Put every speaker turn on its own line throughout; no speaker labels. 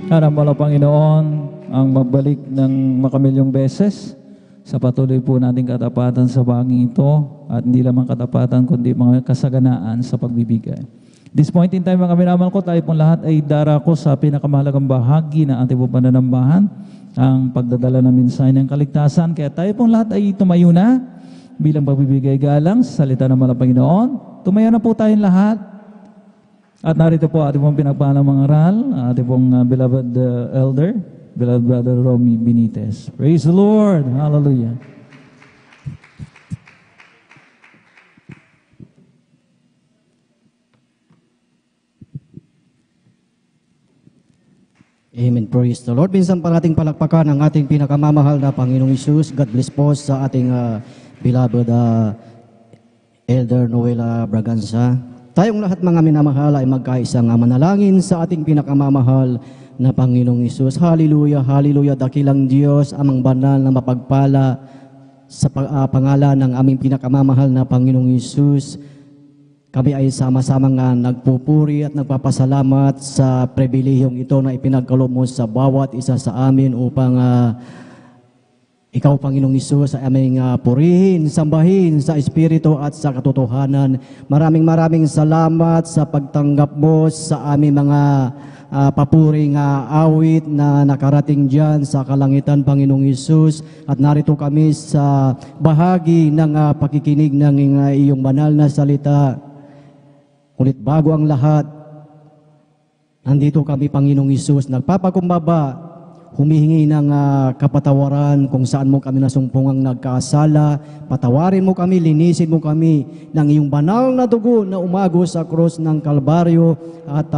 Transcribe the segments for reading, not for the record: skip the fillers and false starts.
Harap mo, Panginoon, ang magbalik ng makamilyong beses sa patuloy po nating katapatan sa baging ito at hindi lamang katapatan kundi mga kasaganaan sa pagbibigay. This point in time, mga minamahal ko, tayo pong lahat ay darako sa pinakamahalagang bahagi ng ating pong pananambahan, ang pagdadala ng mensahe ng kaligtasan. Kaya tayo pong lahat ay tumayo na bilang pagbibigay galang sa salita ng mga Panginoon. Tumayo na po tayong lahat. At narito po ating pong pinagpahalang mga aral, ating pong beloved elder, beloved brother Romy Benitez. Praise the Lord! Hallelujah!
Amen. Praise the Lord. Minsan pa nating palakpakan ang ating pinakamamahal na Panginoong Hesus. God bless po sa ating beloved Elder Noela Braganza. Tayong lahat mga minamahal ay magkaisang manalangin sa ating pinakamamahal na Panginoong Hesus. Hallelujah, hallelujah. Dakilang Diyos, amang banal na mapagpala sa pangalan ng aming pinakamamahal na Panginoong Hesus. Kami ay sama-samang nagpupuri at nagpapasalamat sa pribilehiyong ito na ipinagkaloob mo sa bawat isa sa amin upang Ikaw, Panginoong Hesus, ay aming purihin, sambahin sa Espiritu at sa katotohanan. Maraming salamat sa pagtanggap mo sa aming mga papuring awit na nakarating dyan sa kalangitan, Panginoong Hesus. At narito kami sa bahagi ng pakikinig ng iyong banal na salita. Ngunit bago ang lahat, nandito kami, Panginoong Hesus, nagpapakumbaba, humihingi ng kapatawaran kung saan mo kami nasumpungang nagkasala. Patawarin mo kami, linisin mo kami ng iyong banal na dugo na umagos sa krus ng Kalbaryo. At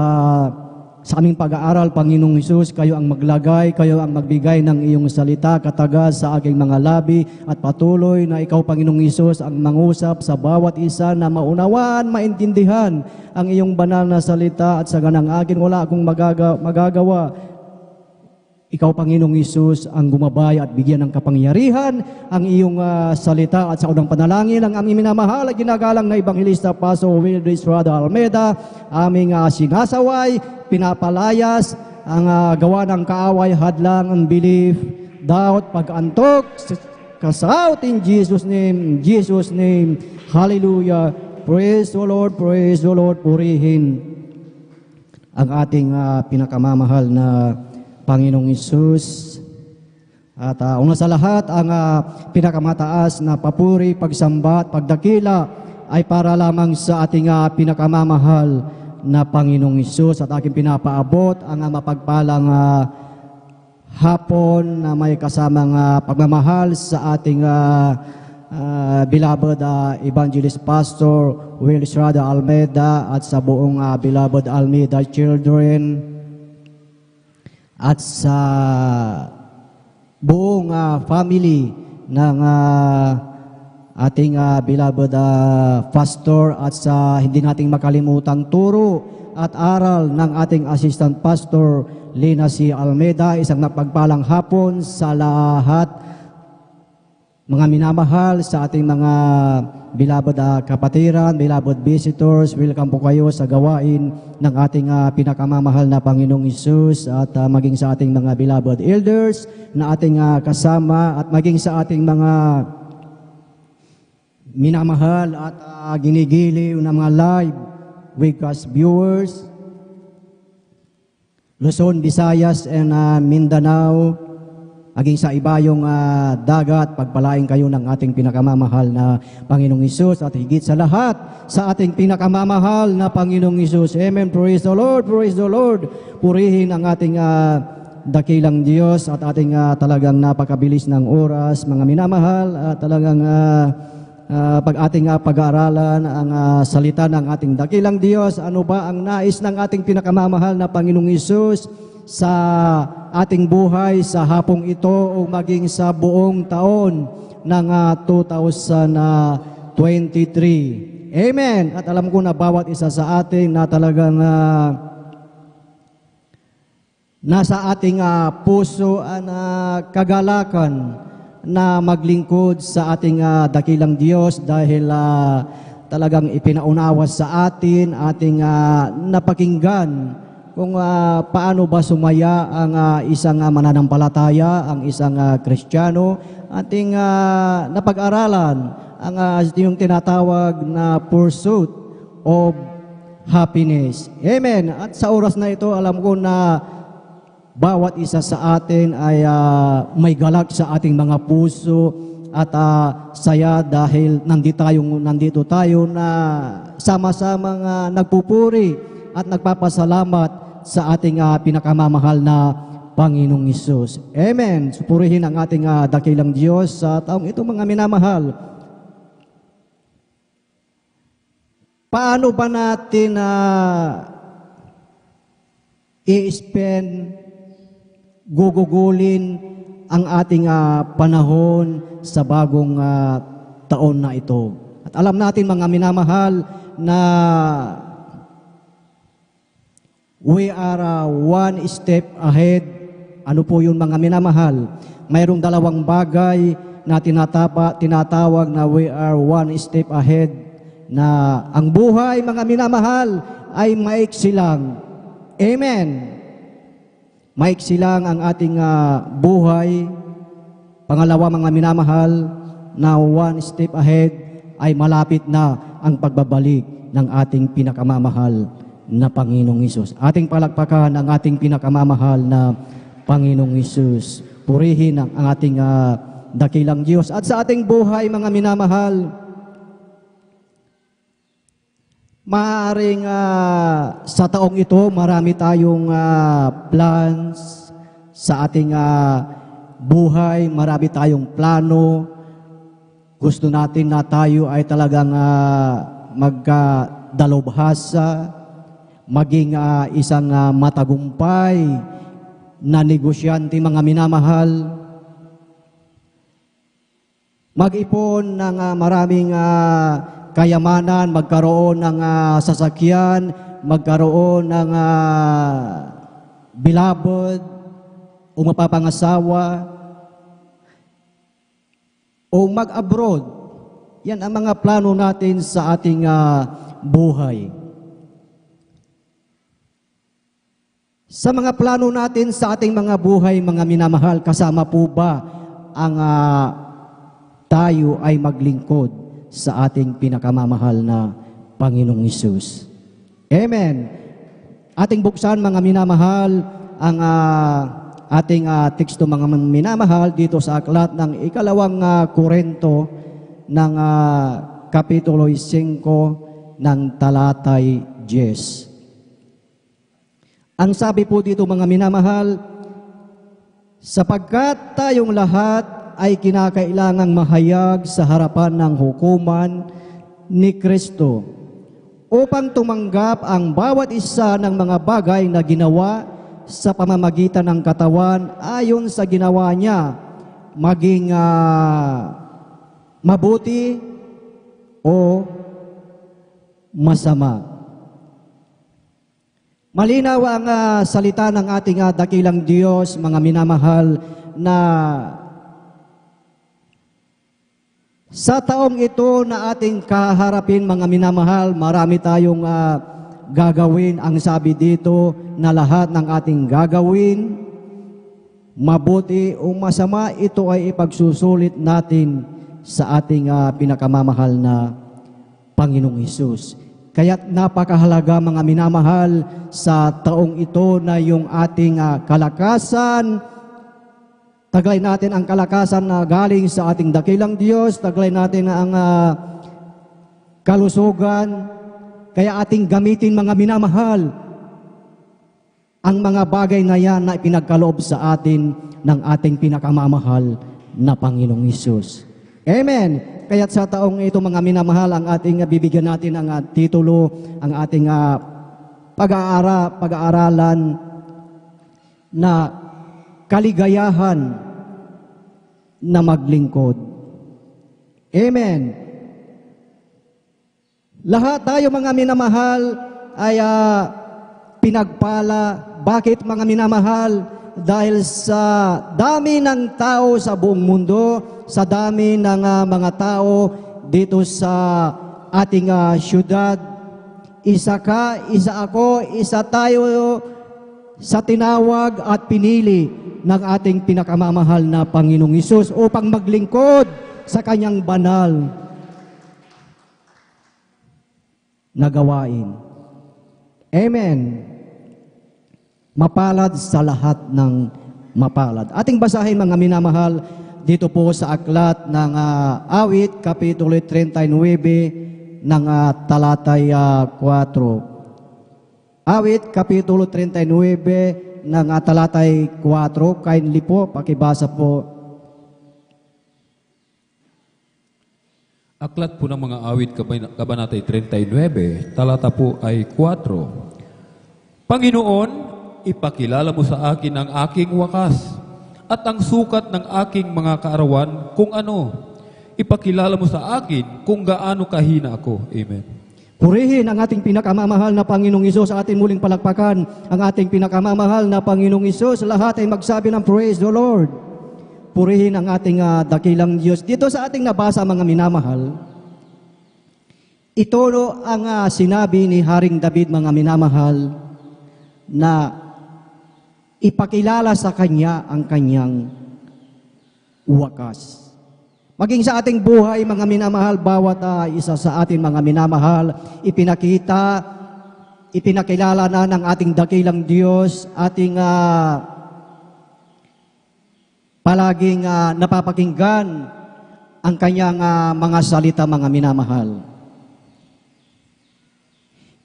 sa aming pag-aaral, Panginoong Hesus, kayo ang maglagay, kayo ang magbigay ng iyong salita, kataga sa aking mga labi, at patuloy na ikaw, Panginoong Hesus, ang mangusap sa bawat isa na maunawaan, maintindihan ang iyong banal na salita. At sa ganang akin, wala akong magagawa. Ikaw, Panginoong Hesus, ang gumabay at bigyan ng kapangyarihan ang iyong salita. At sa unang panalangin, ang aming minamahal at ginagalang na Ebanghelista Pastor Wilder Estrada Almeida, aming sinasaway, pinapalayas ang gawa ng kaaway, hadlang, unbelief, doubt, pag-antok, kasaut in Jesus' name, hallelujah. Praise the Lord, purihin ang ating pinakamamahal na Panginoong Hesus. At una sa lahat, ang pinakamataas na papuri, pagsamba at pagdakila ay para lamang sa ating pinakamamahal na Panginoong Hesus. At aking pinapaabot ang mapagpalang hapon na may kasamang pagmamahal sa ating beloved Evangelist Pastor Will Estrada Almeida at sa buong beloved Almeida children, at sa buong family ng ating beloved pastor, at sa hindi nating makalimutang turo at aral ng ating assistant pastor Lina C. Almeida. Isang napagpalang hapon sa lahat, mga minamahal, sa ating mga beloved kapatiran, beloved visitors. Welcome po kayo sa gawain ng ating pinakamamahal na Panginoong Hesus, at maging sa ating mga beloved elders na ating kasama, at maging sa ating mga minamahal at ginigiliw na mga live webcast viewers, Luzon, Visayas, and Mindanao, aging sa ibayong dagat. Pagpalain kayo ng ating pinakamamahal na Panginoong Hesus, at higit sa lahat sa ating pinakamamahal na Panginoong Hesus. Amen. Praise the Lord, praise the Lord. Purihin ang ating dakilang Diyos, at ating talagang napakabilis ng oras, mga minamahal, talagang ating pag-aaralan ang salita ng ating dakilang Diyos. Ano ba ang nais ng ating pinakamamahal na Panginoong Hesus sa ating buhay sa hapong ito o maging sa buong taon ng 2023. Amen. At alam ko na bawat isa sa atin na talagang nasa ating puso ang kagalakan na maglingkod sa ating dakilang Diyos, dahil talagang ipinaunawa sa ating napakinggan kung paano ba sumaya ang isang mananampalataya, ang isang Kristiyano. Ating napag-aralan ang yung tinatawag na pursuit of happiness. Amen. At sa oras na ito, alam ko na bawat isa sa atin ay may galak sa ating mga puso at saya dahil nandito tayo na sama-samang nagpupuri at nagpapasalamat sa ating pinakamamahal na Panginoong Hesus. Amen. Supurihin ang ating dakilang Diyos sa taong ito, mga minamahal. Paano ba natin i-spend, gugugulin ang ating panahon sa bagong taon na ito? At alam natin, mga minamahal, na we are one step ahead. Ano po yun, mga minamahal? Mayroong dalawang bagay na tinatawag na we are one step ahead, na ang buhay, mga minamahal, ay maiksi lang. Amen. Maiksi lang ang ating buhay. Pangalawa, mga minamahal, na one step ahead ay malapit na ang pagbabalik ng ating pinakamamahal na Panginoong Hesus. Ating palakpakan ang ating pinakamamahal na Panginoong Hesus. Purihin ang ating dakilang Diyos. At sa ating buhay, mga minamahal, maaaring sa taong ito, marami tayong plans sa ating buhay, marami tayong plano. Gusto natin na tayo ay talagang magdalubhasa, maging isang matagumpay na negosyante, mga minamahal. Mag-ipon ng maraming kayamanan, magkaroon ng sasakyan, magkaroon ng beloved o mapapangasawa, o mag-abroad. Yan ang mga plano natin sa ating buhay. Sa mga plano natin sa ating mga buhay, mga minamahal, kasama po ba ang tayo ay maglingkod sa ating pinakamamahal na Panginoong Hesus? Amen. Ating buksan, mga minamahal, ang ating teksto, mga minamahal, dito sa aklat ng ikalawang Korinto ng kapitulo 5 ng talatay 10. Ang sabi po dito, mga minamahal, sapagkat tayong lahat ay kinakailangang mahayag sa harapan ng hukuman ni Kristo upang tumanggap ang bawat isa ng mga bagay na ginawa sa pamamagitan ng katawan ayon sa ginawa niya, maging mabuti o masama. Malinaw ang salita ng ating dakilang Diyos, mga minamahal, na sa taong ito na ating kaharapin, mga minamahal, marami tayong gagawin. Ang sabi dito na lahat ng ating gagawin, mabuti o masama, ito ay ipagsusulit natin sa ating pinakamamahal na Panginoong Hesus. Kaya't napakahalaga, mga minamahal, sa taong ito na yung ating kalakasan, taglay natin ang kalakasan na galing sa ating dakilang Diyos, taglay natin ang kalusugan, kaya ating gamitin, mga minamahal, ang mga bagay na yan na ipinagkaloob sa atin ng ating pinakamamahal na Panginoong Hesus. Amen. Kaya't sa taong ito, mga minamahal, ang ating bibigyan natin ang titulo, ang ating pag-aaralan na kaligayahan na maglingkod. Amen. Lahat tayo, mga minamahal, ay pinagpala. Bakit, mga minamahal? Dahil sa dami ng tao sa buong mundo, sa dami ng mga tao dito sa ating syudad, isa ka, isa ako, isa tayo sa tinawag at pinili ng ating pinakamamahal na Panginoong Hesus upang maglingkod sa kanyang banal na gawain. Amen. Mapalad sa lahat ng mapalad. Ating basahin mga minamahal dito po sa aklat ng Awit, Kapitulo 39 ng talatay 4. Awit, Kapitulo 39 ng talatay 4. Kindly po, pakibasa po.
Aklat po ng mga awit, Kabanatay 39, talata po ay 4. Panginoon, ipakilala mo sa akin ang aking wakas at ang sukat ng aking mga kaarawan kung ano. Ipakilala mo sa akin kung gaano kahina ako. Amen.
Purihin ang ating pinakamamahal na Panginoong Hesus. Ating muling palakpakan ang ating pinakamamahal na Panginoong Hesus. Lahat ay magsabi ng praise the Lord. Purihin ang ating dakilang Diyos. Dito sa ating nabasa mga minamahal, ito ang sinabi ni Haring David mga minamahal na ipakilala sa Kanya ang Kanyang wakas. Maging sa ating buhay, mga minamahal, bawat isa sa atin, mga minamahal, ipinakilala na ng ating dakilang Diyos, ating palaging napapakinggan ang Kanyang mga salita, mga minamahal.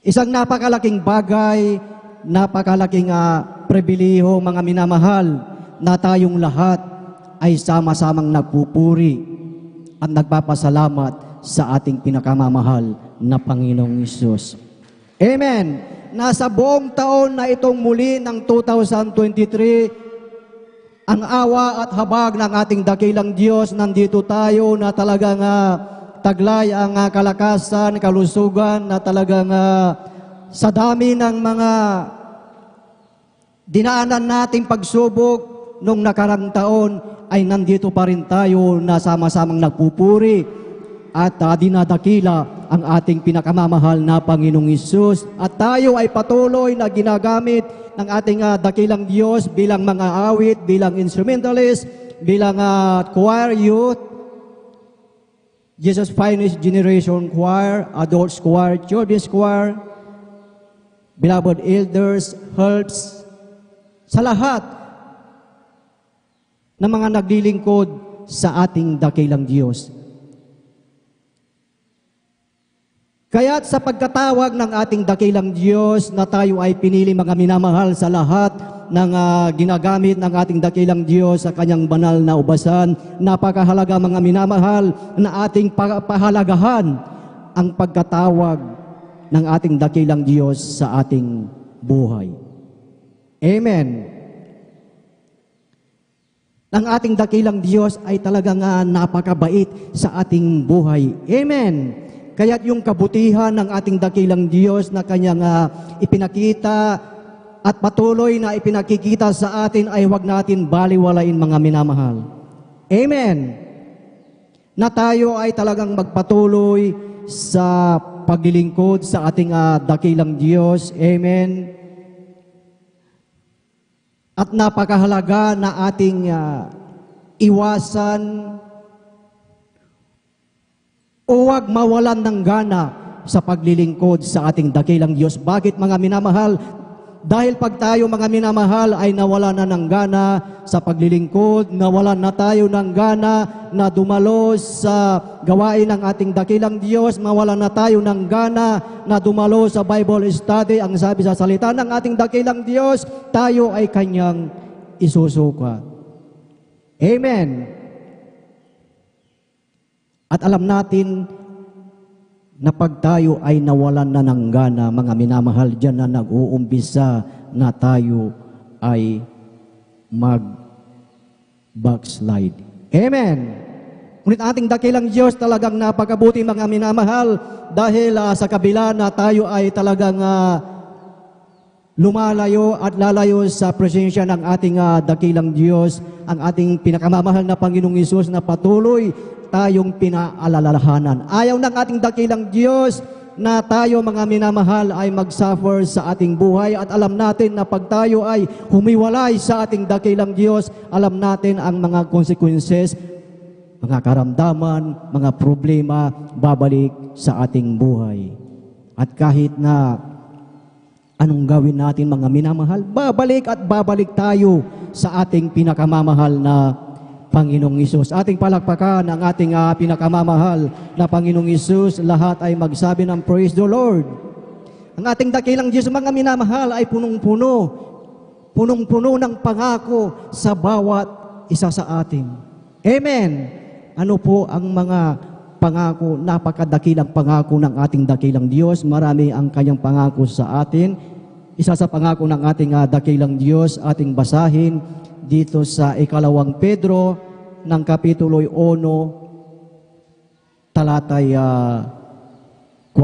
Isang napakalaking bagay, napakalaking pribilehiyo, mga minamahal, na tayong lahat ay sama-samang nagpupuri at nagpapasalamat sa ating pinakamamahal na Panginoong Hesus. Amen! Nasa buong taon na itong muli ng 2023, ang awa at habag ng ating dakilang Diyos, nandito tayo na talagang taglay ang kalakasan, kalusugan, na talagang sa dami ng mga dinaanan nating pagsubok nung nakarang taon, ay nandito pa rin tayo na sama-samang nagpupuri at dinadakila ang ating pinakamamahal na Panginoong Hesus. At tayo ay patuloy na ginagamit ng ating dakilang Diyos bilang mga awit, bilang instrumentalist, bilang choir youth, Jesus Finest Generation Choir, Adults Choir, Children's Choir, beloved elders, helps, sa lahat na mga naglilingkod sa ating dakilang Diyos. Kaya't sa pagkatawag ng ating dakilang Diyos na tayo ay pinili, mga minamahal, sa lahat ng ginagamit ng ating dakilang Diyos sa Kanyang banal na ubasan, napakahalaga, mga minamahal, na ating pahalagahan ang pagkatawag ng ating dakilang Diyos sa ating buhay. Amen. Ang ating dakilang Diyos ay talagang napakabait sa ating buhay. Amen. Kaya't yung kabutihan ng ating dakilang Diyos na Kanyang ipinakita at patuloy na ipinakikita sa atin ay huwag natin baliwalain, mga minamahal. Amen. Na tayo ay talagang magpatuloy sa paglilingkod sa ating dakilang Diyos. Amen. At napakahalaga na ating iwasan o huwag mawalan ng gana sa paglilingkod sa ating dakilang Diyos. Bakit, mga minamahal? Dahil pag tayo, mga minamahal, ay nawala na ng gana sa paglilingkod, nawalan na tayo ng gana na dumalo sa gawain ng ating dakilang Diyos, mawalan na tayo ng gana na dumalo sa Bible study, ang sabi sa salita ng ating dakilang Diyos, tayo ay Kanyang isusuka. Amen. At alam natin na pag tayo ay nawalan na ng gana, mga minamahal, dyan na nag-uumpisa na tayo ay mag-backslide. Amen! Ngunit ating dakilang Diyos talagang napakabuti, mga minamahal, dahil sa kabila na tayo ay talagang lumalayo at lalayo sa presensya ng ating dakilang Diyos, ang ating pinakamamahal na Panginoong Hesus na patuloy tayong pinaalalahanan. Ayaw ng ating dakilang Diyos na tayo mga minamahal ay mag-suffer sa ating buhay at alam natin na pag tayo ay humiwalay sa ating dakilang Diyos, alam natin ang mga consequences, mga karamdaman, mga problema babalik sa ating buhay. At kahit na anong gawin natin mga minamahal, babalik at babalik tayo sa ating pinakamamahal na Panginoong Hesus. Ating palakpakan ang ating pinakamamahal na Panginoong Hesus. Lahat ay magsabi ng praise the Lord. Ang ating dakilang Diyos, mga minamahal, ay punong-puno. Punong-puno ng pangako sa bawat isa sa atin. Amen. Ano po ang mga pangako, napakadakilang pangako ng ating dakilang Diyos? Marami ang kanyang pangako sa atin. Isa sa pangako ng ating dakilang Diyos, ating basahin dito sa 2 Pedro ng Kapitulo 1, talatay 4.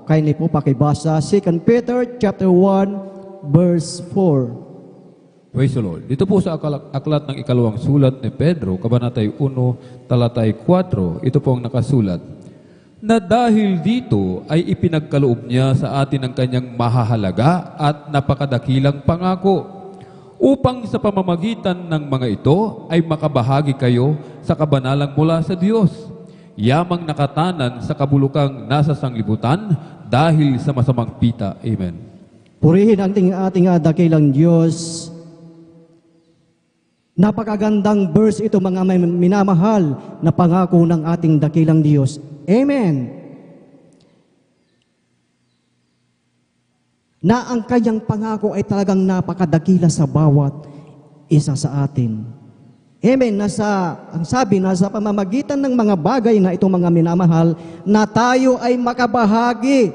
Kindly po pakibasa, 2 Peter chapter 1, verse 4.
Praise the Lord. Dito po sa aklat ng ikalawang sulat ni Pedro, Kabanatay 1, talatay 4, ito po ang nakasulat, na dahil dito ay ipinagkaloob niya sa atin ang kanyang mahahalaga at napakadakilang pangako, upang sa pamamagitan ng mga ito ay makabahagi kayo sa kabanalang mula sa Diyos, yamang nakatanan sa kabulukang nasa sanglibutan dahil sa masamang pita. Amen.
Purihin ang ating dakilang Diyos. Napakagandang verse ito mga minamahal na pangako ng ating dakilang Diyos. Amen. Na ang kanyang pangako ay talagang napakadakila sa bawat isa sa atin. Amen. Ang sabi, nasa pamamagitan ng mga bagay na itong mga minamahal, na tayo ay makabahagi,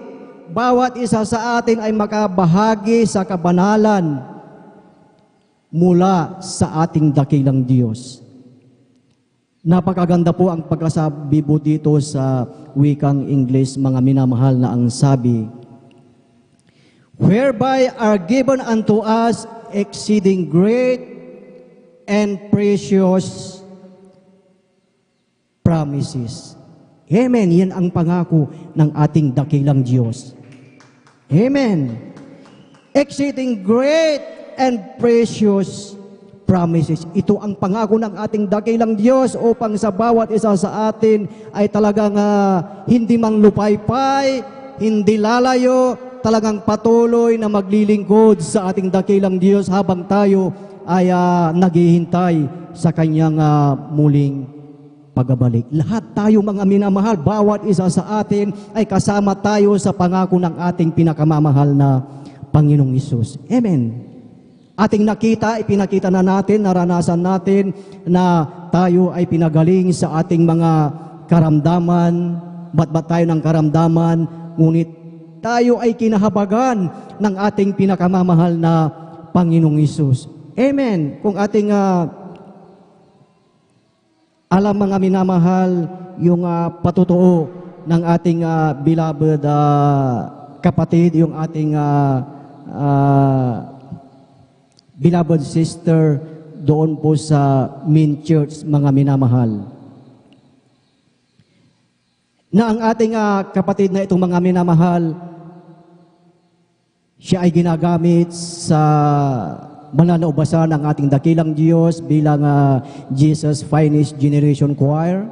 bawat isa sa atin ay makabahagi sa kabanalan mula sa ating dakilang Diyos. Napakaganda po ang pagkasabi po dito sa wikang English, mga minamahal, na ang sabi, whereby are given unto us exceeding great and precious promises. Amen. Yan ang pangako ng ating dakilang Diyos. Amen. Exceeding great and precious promises. Ito ang pangako ng ating dakilang Diyos upang sa bawat isa sa atin ay talagang hindi manglupaypay, hindi lalayo, talagang patuloy na maglilingkod sa ating dakilang Diyos habang tayo ay naghihintay sa kanyang muling pagbabalik. Lahat tayo mga minamahal, bawat isa sa atin ay kasama tayo sa pangako ng ating pinakamamahal na Panginoong Hesus. Amen. Ating nakita, ipinakita na natin, naranasan natin na tayo ay pinagaling sa ating mga karamdaman, ba't tayo ng karamdaman, ngunit tayo ay kinahabagan ng ating pinakamamahal na Panginoong Hesus. Amen. Kung ating alam mga minamahal, yung patutuo ng ating beloved kapatid, yung ating beloved sister doon po sa main church, mga minamahal, na ang ating kapatid na itong mga minamahal, siya ay ginagamit sa mananaubasan ng ating dakilang Diyos bilang Jesus Finest Generation Choir.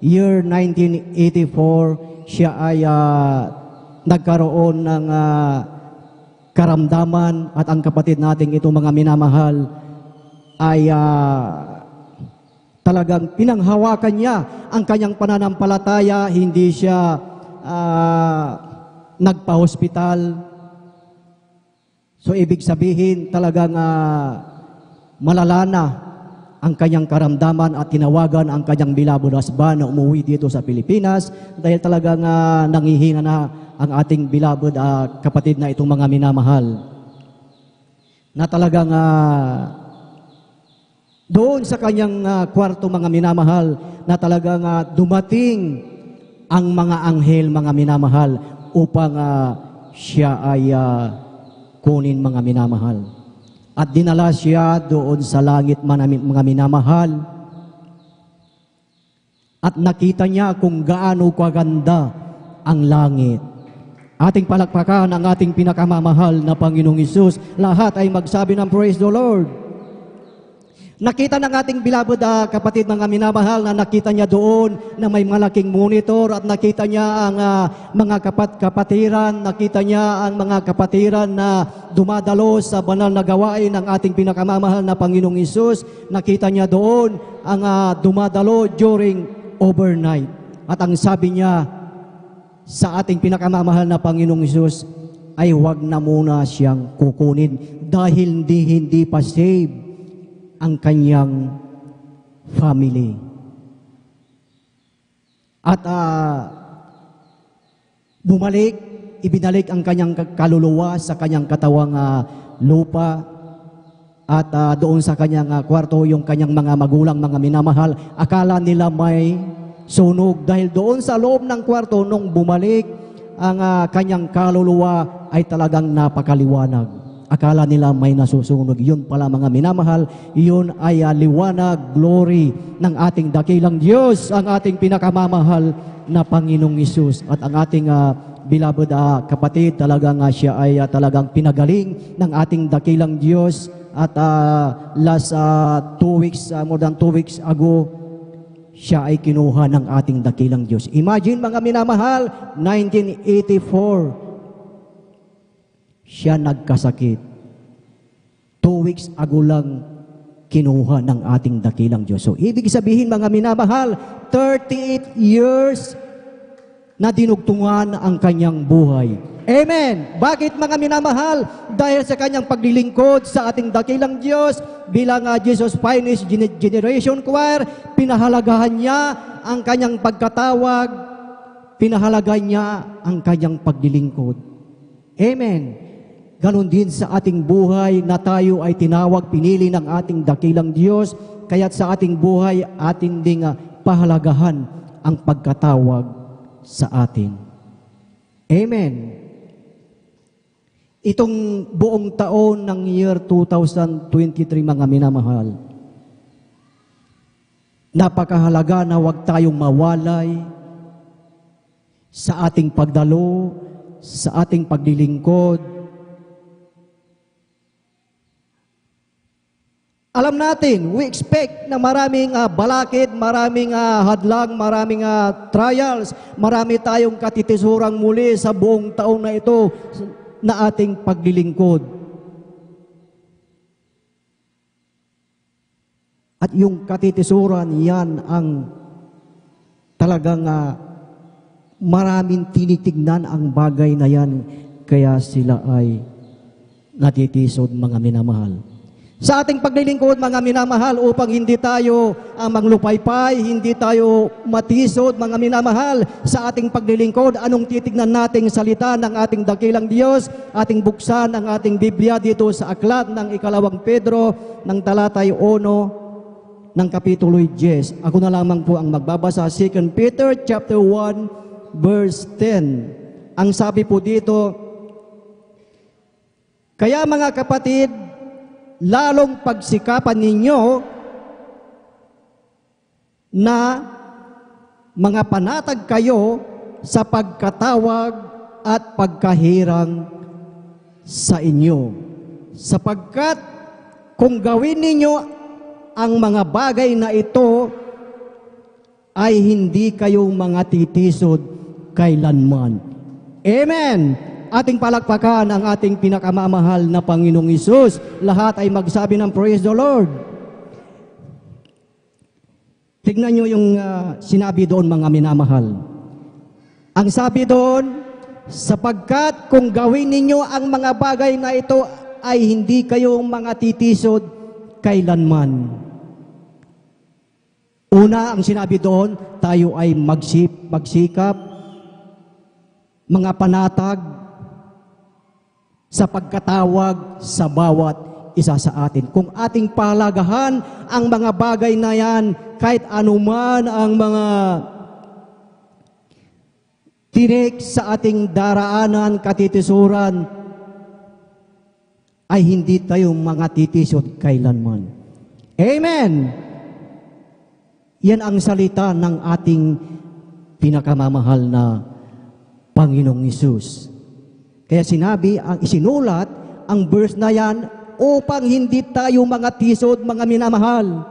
Year 1984, siya ay nagkaroon ng karamdaman at ang kapatid nating itong mga minamahal ay talagang pinanghawakan niya ang kanyang pananampalataya, hindi siya nagpa-hospital. So ibig sabihin talagang malala na ang kanyang karamdaman at tinawagan ang kanyang beloved husband na umuwi dito sa Pilipinas dahil talagang nangihina na ang ating beloved kapatid na itong mga minamahal. Na talagang doon sa kanyang kwarto, mga minamahal, na talagang dumating ang mga anghel, mga minamahal, upang siya ay kunin, mga minamahal. At dinala siya doon sa langit, mga minamahal. At nakita niya kung gaano kaganda ang langit. Ating palakpakan ang ating pinakamamahal na Panginoong Hesus. Lahat ay magsabi ng praise the Lord. Nakita ng ating beloved kapatid mga minamahal na nakita niya doon na may malaking monitor at nakita niya ang mga kapatiran, nakita niya ang mga kapatiran na dumadalo sa banal na gawain ng ating pinakamamahal na Panginoong Hesus. Nakita niya doon ang dumadalo during overnight. At ang sabi niya sa ating pinakamamahal na Panginoong Hesus ay huwag na muna siyang kukunin dahil hindi pa save ang kanyang family. At ibinalik ang kanyang kaluluwa sa kanyang katawang lupa at doon sa kanyang kwarto yung kanyang mga magulang, mga minamahal, akala nila may sunog dahil doon sa loob ng kwarto nung bumalik ang kanyang kaluluwa ay talagang napakaliwanag. Akala nila may nasusunog. Yun pala mga minamahal, yun ay liwanag, glory ng ating dakilang Diyos, ang ating pinakamamahal na Panginoong Hesus. At ang ating beloved kapatid, talagang siya ay talagang pinagaling ng ating dakilang Diyos. At last 2 weeks, more than 2 weeks ago, siya ay kinuha ng ating dakilang Diyos. Imagine mga minamahal, 1984, siya nagkasakit. 2 weeks ago lang kinuha ng ating dakilang Diyos. So, ibig sabihin mga minamahal, 38 years na dinugtungan ang kanyang buhay. Amen! Bakit mga minamahal? Dahil sa kanyang paglilingkod sa ating dakilang Diyos, bilang Jesus Finest Generation Choir, pinahalagahan niya ang kanyang pagkatawag, pinahalagahan niya ang kanyang paglilingkod. Amen! Ganon din sa ating buhay na tayo ay tinawag, pinili ng ating dakilang Diyos, kaya't sa ating buhay atin ding pahalagahan ang pagkatawag sa atin. Amen. Itong buong taon ng year 2023 mga minamahal, napakahalaga na huwag tayong mawalay sa ating pagdalo, sa ating paglilingkod. Alam natin, we expect na maraming balakid, maraming hadlang, maraming trials, marami tayong katitisurang muli sa buong taon na ito na ating paglilingkod. At yung katitisuran, yan ang talagang maraming tinitignan ang bagay na yan, kaya sila ay natitisod mga minamahal. Sa ating paglilingkod, mga minamahal, upang hindi tayo manglupaypay, hindi tayo matisod, mga minamahal, sa ating paglilingkod, anong titignan nating salita ng ating dakilang Diyos, ating buksan ang ating Biblia dito sa aklat ng 2 Pedro, ng talatay 1, ng kapitulo 10. Ako na lamang po ang magbabasa, 2 Peter chapter 1, verse 10. Ang sabi po dito, kaya mga kapatid, lalong pagsikapan ninyo na mga panatag kayo sa pagkatawag at pagkahirang sa inyo. Sapagkat kung gawin ninyo ang mga bagay na ito, ay hindi kayo mga titisod kailanman. Amen! Ating palakpakan ang ating pinakamamahal na Panginoong Hesus. Lahat ay magsabi ng praise the Lord. Tignan nyo yung sinabi doon mga minamahal. Ang sabi doon, sapagkat kung gawin ninyo ang mga bagay na ito, ay hindi kayo mga titisod kailanman. Una, ang sinabi doon, tayo ay magsikap, mga panatag, sa pagkatawag sa bawat isa sa atin. Kung ating palagahan ang mga bagay na yan, kahit anuman ang mga tinik sa ating daraanan, katitisuran, ay hindi tayo mga titisod kailanman. Amen! Yan ang salita ng ating pinakamamahal na Panginoong Hesus. Kaya sinabi, ang isinulat, ang verse na yan, upang hindi tayo mga tisod, mga minamahal.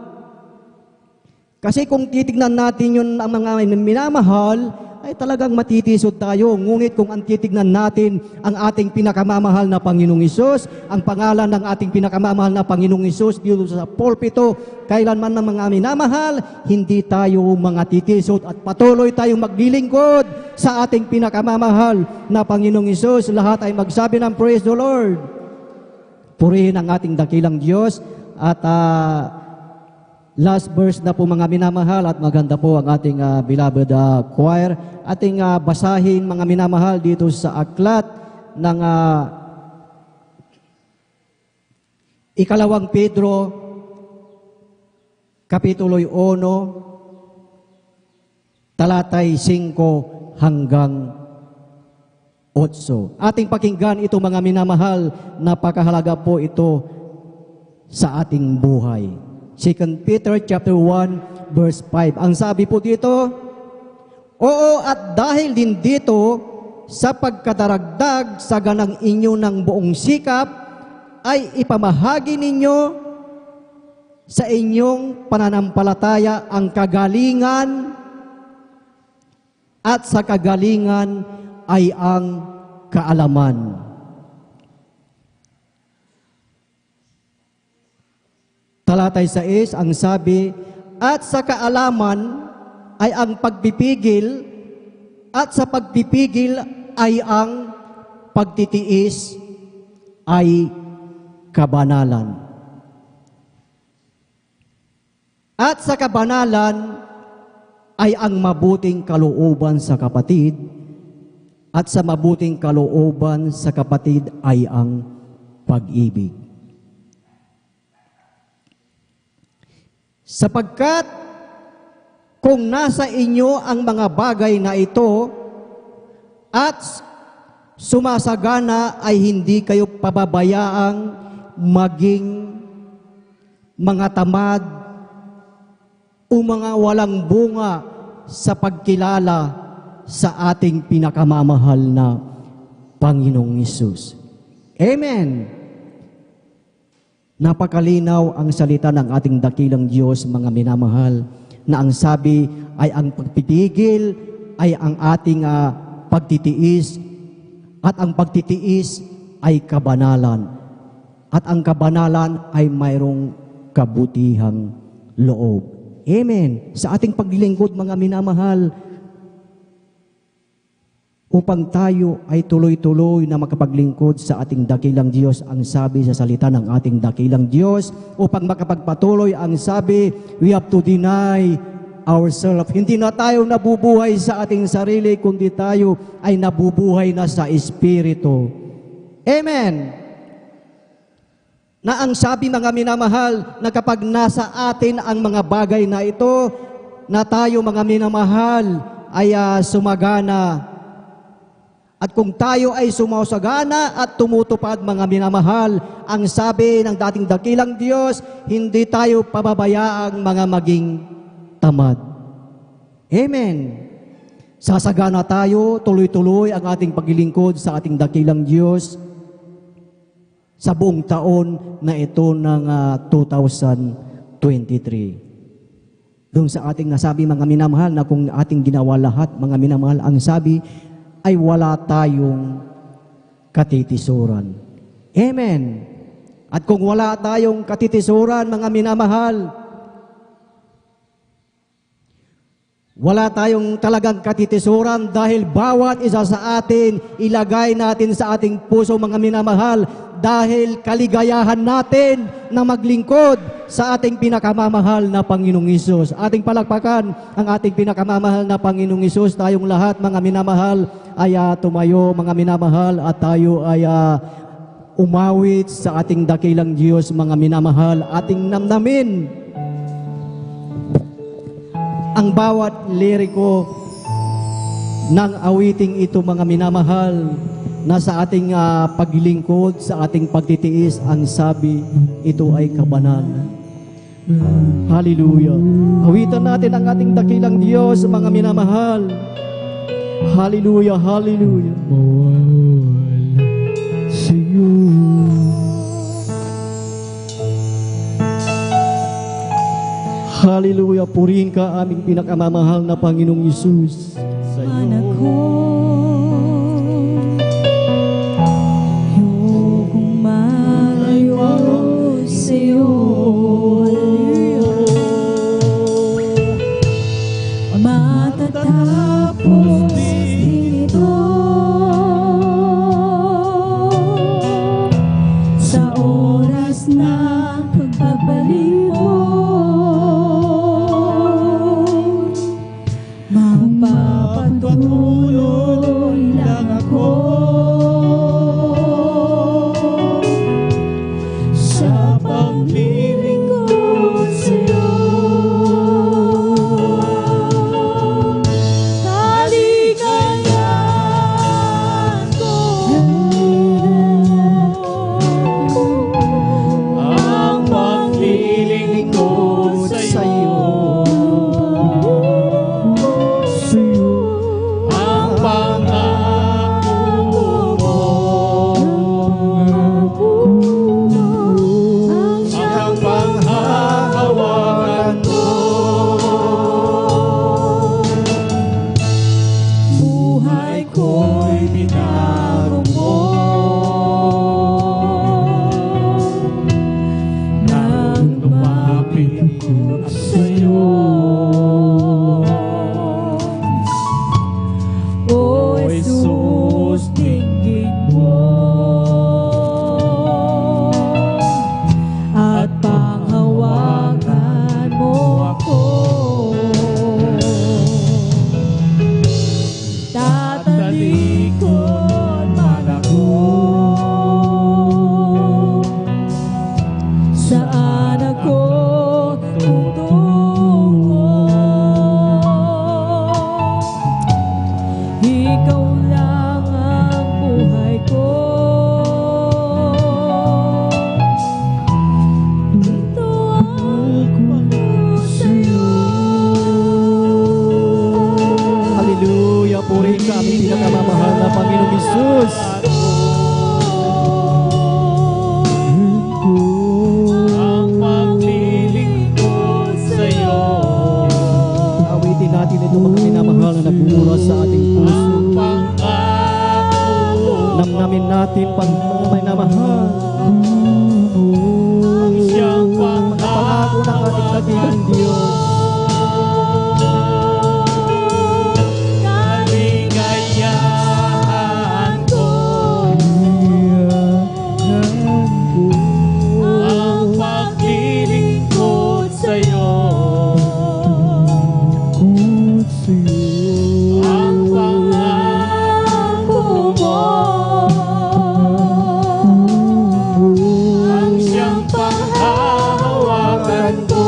Kasi kung titignan natin yun ang mga minamahal, ay talagang matitisod tayo. Ngunit kung ang titignan natin ang ating pinakamamahal na Panginoong Hesus, ang pangalan ng ating pinakamamahal na Panginoong Hesus dito sa pulpito, kailanman ng mga minamahal, hindi tayo mga titisod at patuloy tayong maglilingkod sa ating pinakamamahal na Panginoong Hesus. Lahat ay magsabi ng praise the Lord. Purihin ang ating dakilang Diyos at last verse na po mga minamahal at maganda po ang ating beloved choir. Ating basahin mga minamahal dito sa aklat ng Ikalawang Pedro, Kapitulo 1, talatay 5 hanggang 8. Ating pakinggan ito mga minamahal, napakahalaga po ito sa ating buhay. 2 Peter chapter 1 verse 5. Ang sabi po dito, oo, at dahil din dito sa pagkadaragdag sa ganang inyo ng buong sikap ay ipamahagi ninyo sa inyong pananampalataya ang kagalingan at sa kagalingan ay ang kaalaman. Talatay 6, ang sabi, at sa kaalaman ay ang pagpipigil, at sa pagpipigil ay ang pagtitiis, ay kabanalan. At sa kabanalan ay ang mabuting kalooban sa kapatid, at sa mabuting kalooban sa kapatid ay ang pag-ibig. Sapagkat kung nasa inyo ang mga bagay na ito at sumasagana ay hindi kayo pababayaang maging mga tamad o mga walang bunga sa pagkilala sa ating pinakamamahal na Panginoong Hesus. Amen. Napakalinaw ang salita ng ating dakilang Diyos, mga minamahal, na ang sabi ay ang pagpipigil ay ang ating pagtitiis, at ang pagtitiis ay kabanalan, at ang kabanalan ay mayroong kabutihang loob. Amen. Sa ating paglilingkod, mga minamahal, upang tayo ay tuloy-tuloy na makapaglingkod sa ating dakilang Diyos, ang sabi sa salita ng ating dakilang Diyos, upang makapagpatuloy, ang sabi, we have to deny ourselves. Hindi na tayo nabubuhay sa ating sarili, kundi tayo ay nabubuhay na sa Espiritu. Amen. Na ang sabi, mga minamahal, na kapag nasa atin ang mga bagay na ito, na tayo, mga minamahal, ay sumagana. At kung tayo ay sumasagana at tumutupad, mga minamahal, ang sabi ng dating dakilang Diyos, hindi tayo pababayaang mga maging tamad. Amen. Sasagana tayo, tuloy-tuloy ang ating paglilingkod sa ating dakilang Diyos sa buong taon na ito ng 2023. Doon sa ating nasabi, mga minamahal, na kung ating ginawa lahat, mga minamahal, ang sabi ay wala tayong katitisuran. Amen. At kung wala tayong katitisuran, mga minamahal, wala tayong talagang katitisuran dahil bawat isa sa atin, ilagay natin sa ating puso, mga minamahal, dahil kaligayahan natin na maglingkod sa ating pinakamamahal na Panginoong Hesus. Ating palakpakan ang ating pinakamamahal na Panginoong Hesus. Tayong lahat, mga minamahal, ay tumayo, mga minamahal, at tayo ay umawit sa ating dakilang Diyos, mga minamahal. Ating namnamin ang bawat liriko ng awiting ito, mga minamahal, na sa ating paglingkod, sa ating pagtitiis, ang sabi, ito ay kabanalan. Hallelujah. Awitan natin ang ating dakilang Diyos, mga minamahal. Hallelujah, hallelujah.
Mawawala
Hallelujah. Purihin ka aming pinakamamahal na Panginoong Yesus. Sa
Anak
iyo.
ko, ayokong malayo sa'yo. Matatapos din ito sa oras na pagbabalik mo. Magpapatuloy lang ako sa paglilingkod sa'yo. Kaligayahan ko ang paglilingkod sa'yo. Ang pangako mo, ang panghahawakan mo. Buhay ko'y binago mo nang lumapit ako sa'yo. O Jesus, dinggin mo at panghawakan mo ako. Tatalikod man ako saan ako tutungo. Ikaw lang ang buhay ko. Ito ako sa'yo.
Hallelujah. Purihin ka aming pinakamamahal na Panginoong Yesus.
Ang paglilingkod sa'yo.
Awitin natin ito mga minamahal na nagmumura sa ating puso. Namnamin natin pag minamahal.
Siyang
Mga pangako ng ating dakilang Diyos.
kaligayahan ko. Ang paglilingkod sa'yo. Ang pangako mo. Ang siyang panghahawakan ko.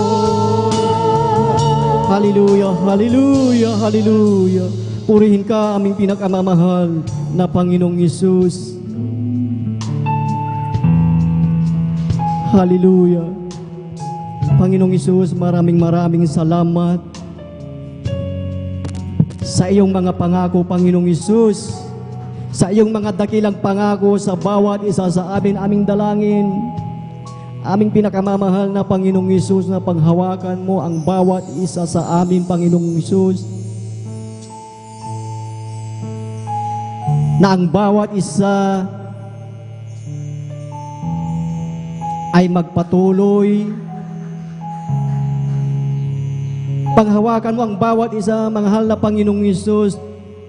Hallelujah, hallelujah, hallelujah. Purihin ka aming pinakamamahal na Panginoong Yesus. Hallelujah. Panginoong Yesus, maraming salamat sa iyong mga pangako, Panginoong Yesus. Sa iyong mga dakilang pangako sa bawat isa sa amin, aming dalangin. Aming pinakamamahal na Panginoong Yesus, na panghawakan mo ang bawat isa sa amin, Panginoong Yesus. Na ang bawat isa ay magpatuloy. Panghawakan mo ang bawat isa, mahal na Panginoong Yesus,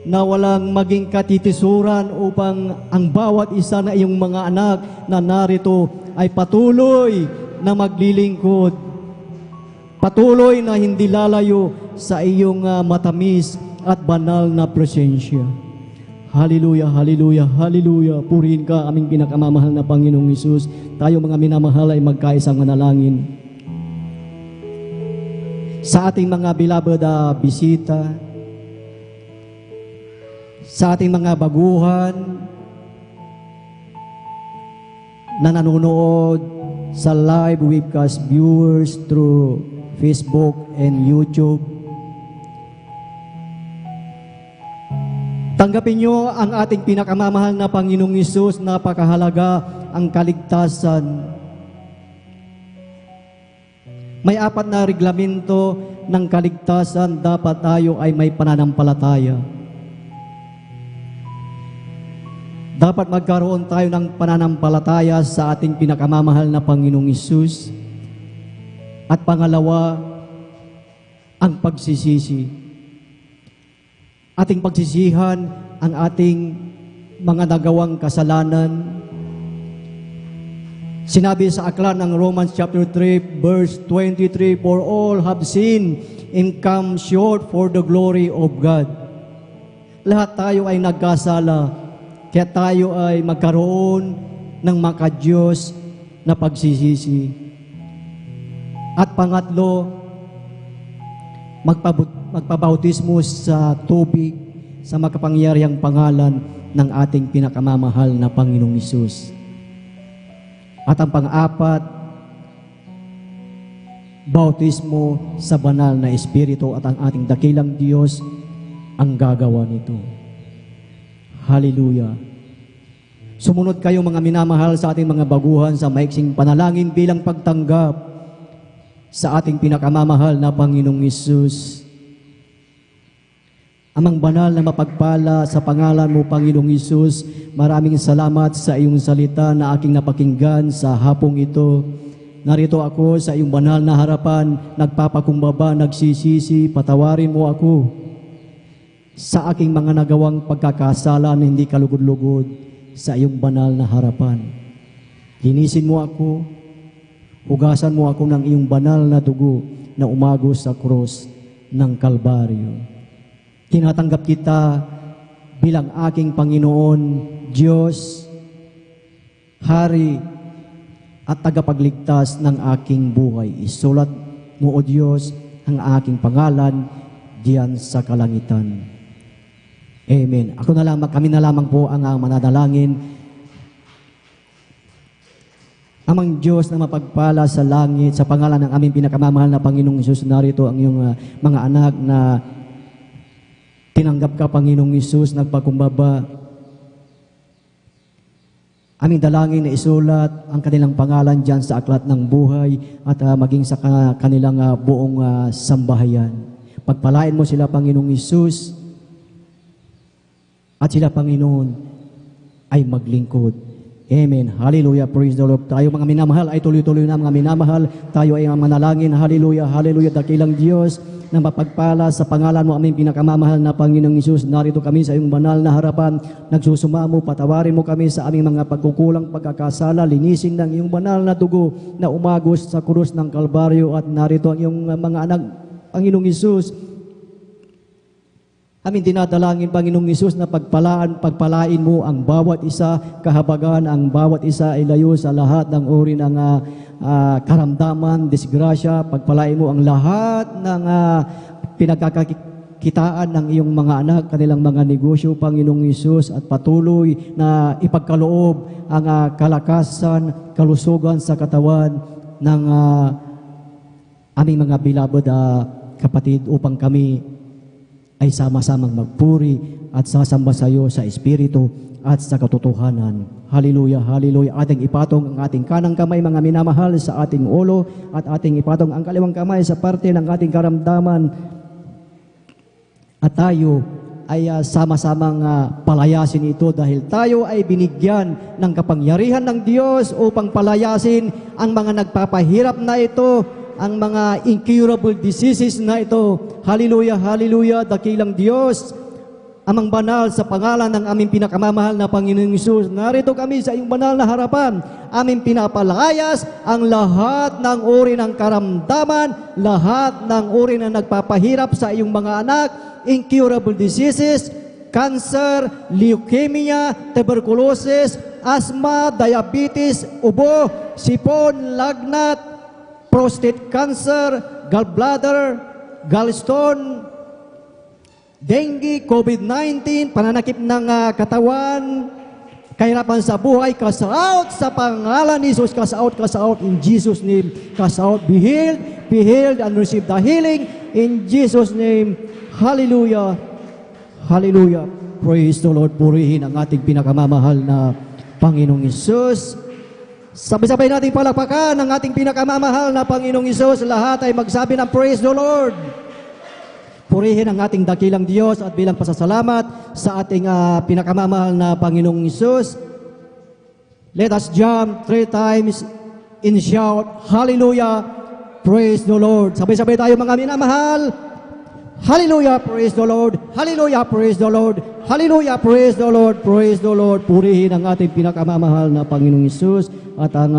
na walang maging katitisuran upang ang bawat isa na iyong mga anak na narito ay patuloy na maglilingkod, patuloy na hindi lalayo sa iyong matamis at banal na presensya. Hallelujah, hallelujah, hallelujah. Purihin ka aming pinakamamahal na Panginoong Hesus. Tayo mga minamahal ay magkaisang manalangin. Sa ating mga beloved bisita, sa ating mga baguhan na nanonood sa live webcast viewers through Facebook and YouTube, tanggapin nyo ang ating pinakamamahal na Panginoong Hesus. Napakahalaga ang kaligtasan. May 4 na reglamento ng kaligtasan, dapat tayo ay may pananampalataya. Dapat magkaroon tayo ng pananampalataya sa ating pinakamamahal na Panginoong Hesus. At pangalawa, ang pagsisisi. Ating pagsisihan ang ating mga nagawang kasalanan. Sinabi sa aklat ng Romans chapter 3 verse 23, "For all have sinned and come short for the glory of God." Lahat tayo ay nagkasala, kaya tayo ay magkaroon ng maka-Diyos na pagsisisi. At pangatlo, magpabautismo sa tubig sa makapangyarihang pangalan ng ating pinakamamahal na Panginoong Hesus. At ang pang-apat, bautismo sa banal na Espiritu, at ang ating dakilang Diyos ang gagawa nito. Hallelujah. Sumunod kayo mga minamahal sa ating mga baguhan sa maiksing panalangin bilang pagtanggap sa ating pinakamamahal na Panginoong Hesus. Amang banal na mapagpala, sa pangalan mo, Panginoong Hesus, maraming salamat sa iyong salita na aking napakinggan sa hapong ito. Narito ako sa iyong banal na harapan, nagpapakumbaba, nagsisisi, patawarin mo ako sa aking mga nagawang pagkakasala na hindi kalugod-lugod sa iyong banal na harapan. Linisin mo ako, hugasan mo ako ng iyong banal na dugo na umagos sa krus ng Kalbaryo. Tinatanggap kita bilang aking Panginoon, Diyos, Hari at tagapagligtas ng aking buhay. Isulat mo, O Diyos, ang aking pangalan diyan sa kalangitan. Amen. Kami na lamang po ang mananalangin. Amang Diyos na mapagpala sa langit, sa pangalan ng aming pinakamamahal na Panginoong Hesus, narito ang iyong mga anak na tinanggap ka, Panginoong Hesus, nagpakumbaba. Aming dalangin na isulat ang kanilang pangalan dyan sa aklat ng buhay at maging sa kanilang buong sambahayan. Pagpalain mo sila, Panginoong Hesus, at sila, Panginoon, ay maglingkod. Amen. Hallelujah. Praise the Lord. Tayo mga minamahal ay tuloy-tuloy na mga minamahal. Tayo ay manalangin. Hallelujah. Hallelujah. Dakilang Diyos na mapagpala sa pangalan mo, aming pinakamamahal na Panginoong Hesus. Narito kami sa iyong banal na harapan. Nagsusumamo, patawarin mo kami sa aming mga pagkukulang, pagkakasala. Linisin ng iyong banal na dugo na umagos sa krus ng Kalbaryo. At narito ang iyong mga anak, Panginoong Hesus. Aming dinadalangin, Panginoong Hesus, na pagpalain mo ang bawat isa, kahabagan, ang bawat isa ay layo sa lahat ng uri ng karamdaman, disgrasya. Pagpalain mo ang lahat ng pinagkakakitaan ng iyong mga anak, kanilang mga negosyo, Panginoong Hesus, at patuloy na ipagkaloob ang kalakasan, kalusugan sa katawan ng aming mga beloved kapatid, upang kami ay sama-samang magpuri at sasamba sa iyo sa Espiritu at sa katotohanan. Hallelujah, hallelujah. Ating ipatong ang ating kanang kamay, mga minamahal, sa ating ulo, at ating ipatong ang kaliwang kamay sa parte ng ating karamdaman. At tayo ay sama-samang palayasin ito, dahil tayo ay binigyan ng kapangyarihan ng Diyos upang palayasin ang mga nagpapahirap na ito, ang mga incurable diseases na ito. Hallelujah, hallelujah. Dakilang Diyos, amang banal, sa pangalan ng aming pinakamamahal na Panginoong Hesus, narito kami sa iyong banal na harapan. Aming pinapalayas ang lahat ng uri ng karamdaman, lahat ng uri na nagpapahirap sa iyong mga anak, incurable diseases, cancer, leukemia, tuberculosis, asthma, diabetes, ubo, sipon, lagnat, prostate cancer, gallbladder, gallstone, dengue, COVID-19, pananakip ng katawan, kahirapan sa buhay, cast out sa pangalan ni Jesus, cast out in Jesus' name, cast out, be healed and receive the healing in Jesus' name. Hallelujah, hallelujah. Praise the Lord. Purihin ang ating pinakamamahal na Panginoong Hesus. Sabay-sabay nating palakpakan ng ating pinakamamahal na Panginoong Hesus. Lahat ay magsabi ng praise the Lord. Purihin ang ating dakilang Diyos at bilang pasasalamat sa ating pinakamamahal na Panginoong Hesus. Let us jump 3 times in shout, Hallelujah, praise the Lord. Sabay-sabay tayo mga minamahal. Hallelujah, praise the Lord. Hallelujah, praise the Lord. Hallelujah, praise the Lord. Praise the Lord. Purihin ang ating pinakamamahal na Panginoong Hesus at ang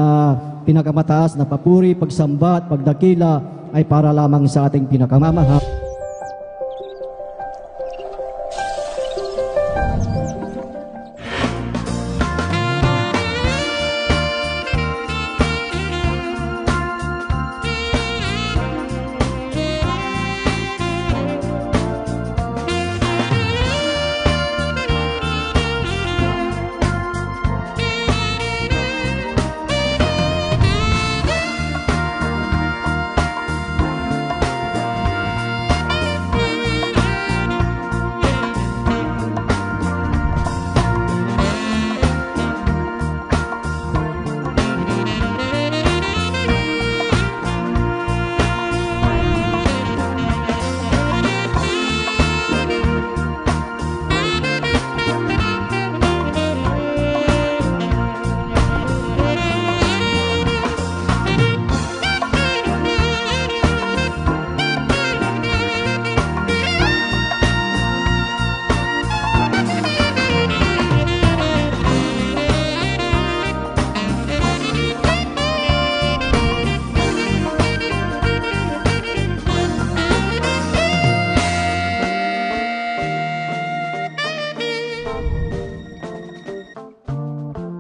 pinakamataas na papuri, pagsamba at pagdakila ay para lamang sa ating pinakamamahal.